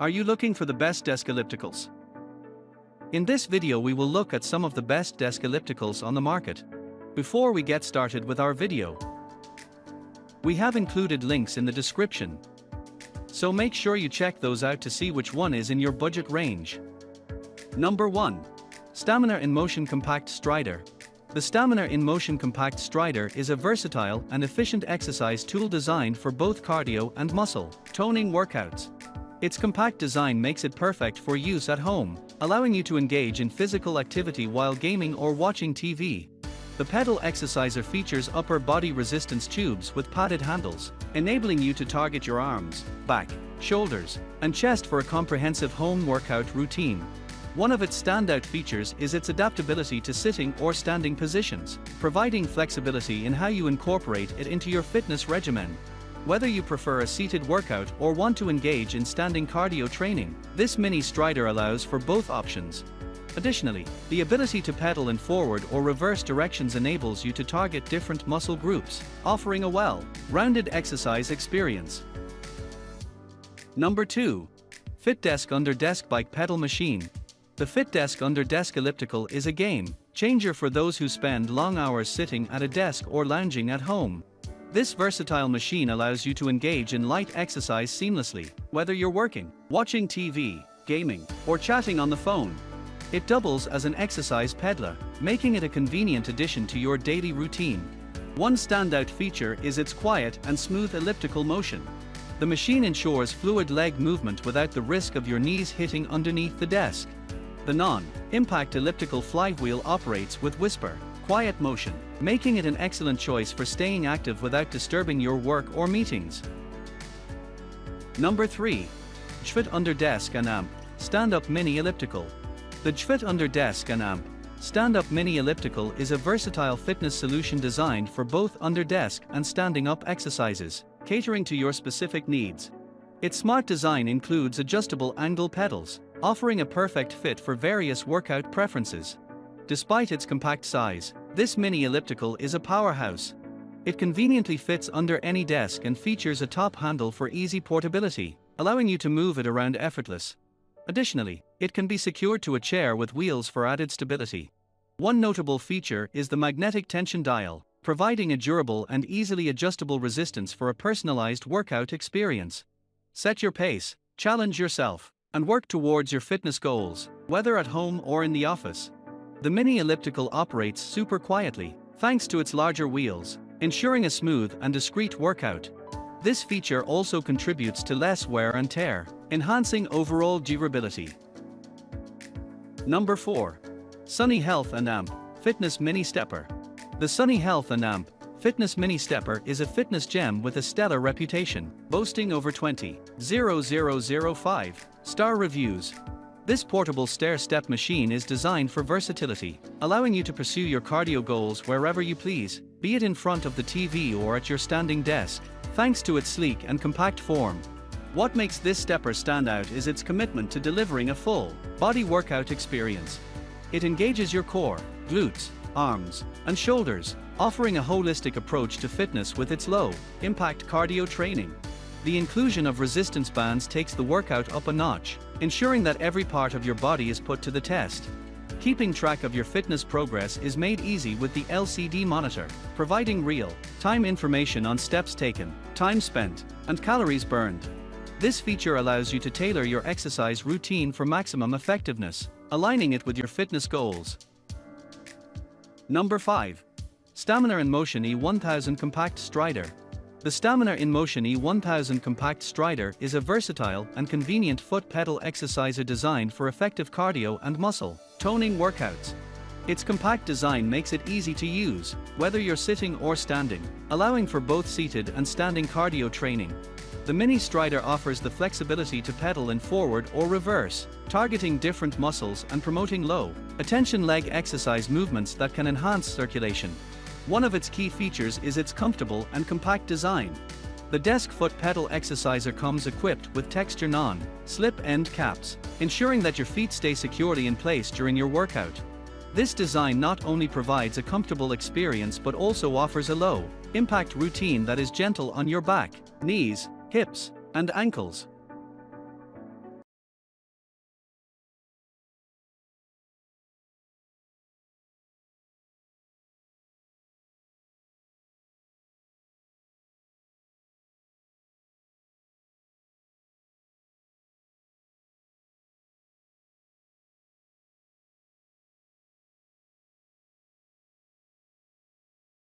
Are you looking for the best desk ellipticals? In this video we will look at some of the best desk ellipticals on the market. Before we get started with our video, we have included links in the description, so make sure you check those out to see which one is in your budget range. Number 1. Stamina Inmotion Compact Strider. The Stamina Inmotion Compact Strider is a versatile and efficient exercise tool designed for both cardio and muscle toning workouts. Its compact design makes it perfect for use at home, allowing you to engage in physical activity while gaming or watching TV. The pedal exerciser features upper body resistance tubes with padded handles, enabling you to target your arms, back, shoulders, and chest for a comprehensive home workout routine. One of its standout features is its adaptability to sitting or standing positions, providing flexibility in how you incorporate it into your fitness regimen. Whether you prefer a seated workout or want to engage in standing cardio training, this mini strider allows for both options. Additionally, the ability to pedal in forward or reverse directions enables you to target different muscle groups, offering a well-rounded exercise experience. Number 2. FitDesk Under Desk Bike Pedal Machine. The FitDesk Under Desk Elliptical is a game changer for those who spend long hours sitting at a desk or lounging at home. This versatile machine allows you to engage in light exercise seamlessly, whether you're working, watching TV, gaming, or chatting on the phone. It doubles as an exercise peddler, making it a convenient addition to your daily routine. One standout feature is its quiet and smooth elliptical motion. The machine ensures fluid leg movement without the risk of your knees hitting underneath the desk. The non-impact elliptical flywheel operates with whisper, quiet motion, making it an excellent choice for staying active without disturbing your work or meetings. Number 3. jfit Under Desk and Amp Stand-Up Mini Elliptical. The jfit Under Desk and Amp Stand-Up Mini Elliptical is a versatile fitness solution designed for both under-desk and standing-up exercises, catering to your specific needs. Its smart design includes adjustable angle pedals, offering a perfect fit for various workout preferences. Despite its compact size, this mini elliptical is a powerhouse. It conveniently fits under any desk and features a top handle for easy portability, allowing you to move it around effortless. Additionally, it can be secured to a chair with wheels for added stability. One notable feature is the magnetic tension dial, providing a durable and easily adjustable resistance for a personalized workout experience. Set your pace, challenge yourself, and work towards your fitness goals, whether at home or in the office. The mini elliptical operates super quietly, thanks to its larger wheels, ensuring a smooth and discreet workout. This feature also contributes to less wear and tear, enhancing overall durability. Number 4. Sunny Health and Amp Fitness Mini Stepper. The Sunny Health and Amp Fitness Mini Stepper is a fitness gem with a stellar reputation, boasting over 20,005 star reviews. This portable stair-step machine is designed for versatility, allowing you to pursue your cardio goals wherever you please, be it in front of the TV or at your standing desk. Thanks to its sleek and compact form, what makes this stepper stand out is its commitment to delivering a full body workout experience. It engages your core, glutes, arms, and shoulders, offering a holistic approach to fitness with its low-impact cardio training. The inclusion of resistance bands takes the workout up a notch, ensuring that every part of your body is put to the test. Keeping track of your fitness progress is made easy with the LCD monitor, providing real-time information on steps taken, time spent, and calories burned. This feature allows you to tailor your exercise routine for maximum effectiveness, aligning it with your fitness goals. Number 5. Stamina Inmotion E1000 Compact Strider. The Stamina Inmotion E1000 Compact Strider is a versatile and convenient foot pedal exerciser designed for effective cardio and muscle toning workouts. Its compact design makes it easy to use, whether you're sitting or standing, allowing for both seated and standing cardio training. The mini strider offers the flexibility to pedal in forward or reverse, targeting different muscles and promoting low-attention leg exercise movements that can enhance circulation. One of its key features is its comfortable and compact design. The desk foot pedal exerciser comes equipped with texture non-slip end caps, ensuring that your feet stay securely in place during your workout. This design not only provides a comfortable experience but also offers a low-impact routine that is gentle on your back, knees, hips, and ankles.